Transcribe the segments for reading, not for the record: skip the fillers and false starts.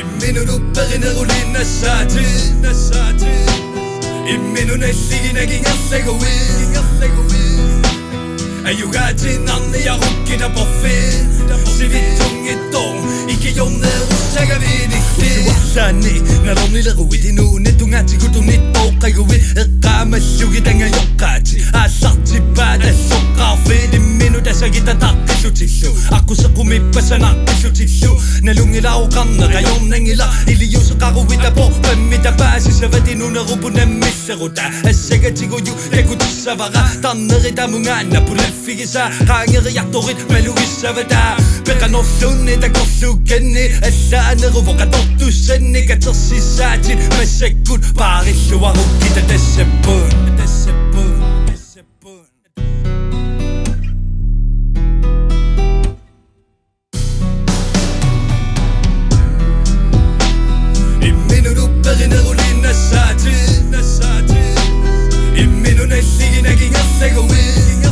Imminunu perinneruli nasati Imminu nelligi ngasseguin Ayugatin anni ja rukkina poffin Sivitungitong ikiyonne ussagavidihti Usuassani nalornileruit inuunetungati kutunittoqaguit Eqqaamallugitanга yoqqaati Aallartippaat assoqqaarfiit Imminu tasagita taqqillutillu Aqusequmippasanaqillutillu Nalungilauqarneqa yornangila Iliuseqaruita porpammita paasisavat inunerupunammisseruta Assagatigoyu takutissavara Tarneritamungaanna pulaffigisa Qaangeriartorit malugissavata Peqanorlunni takorlukenni Allaaneruvoqatortussanni Katersissaatin massakkut Paarilluarukkita tassappun Perinneruli nasati Imminu nelligi ngasseguin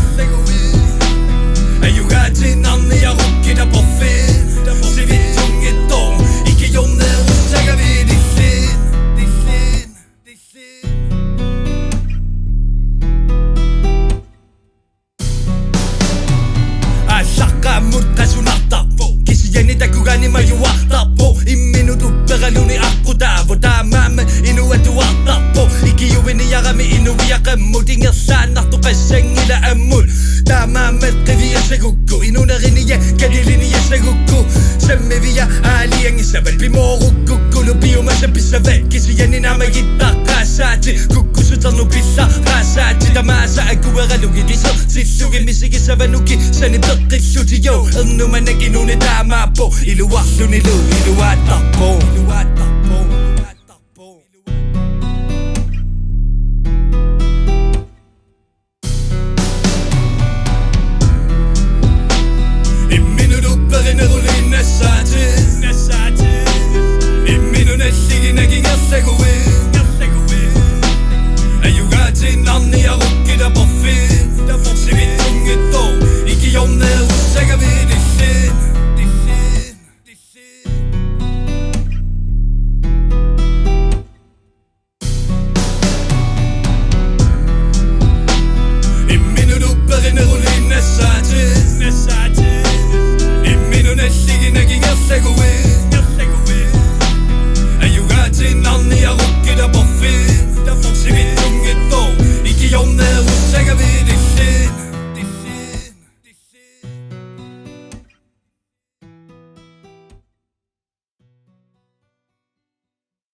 Ayugatin anni ja rukkina poffin Sivitungitong ikiyonne ussagavidillin Aallarqaammutqasunartarpo Kisiyani takugani majuartarpo Imminu tupperaluni aqutaavo Taamaama inuatuartarpo Ikiyuvini yarami inuviaqammut Ingersaannartu qassangila ammut Taamaamat qiviasagukku Inuneriniya kadiliniasagukku Sammivia aaliangisavat Pimorukkukulu piumasapissavat Kisiyani namagittaqqaasaati Kukkusutarnu pillarqaasaati Tamaasa akueralugitiser Sillugimisigisavanuki Sani peqqillutiyo Ernumanak inune taamaapo Iluarlunilu iluaattarpo Perinneruli nasati Imminu nelligi ngasseguin Ayugatin anni ja rukkina poffin Sivitungitong ikiyonne ussagavidillin Imminunu perinneruli nasati Imminu nelligi ngasseguin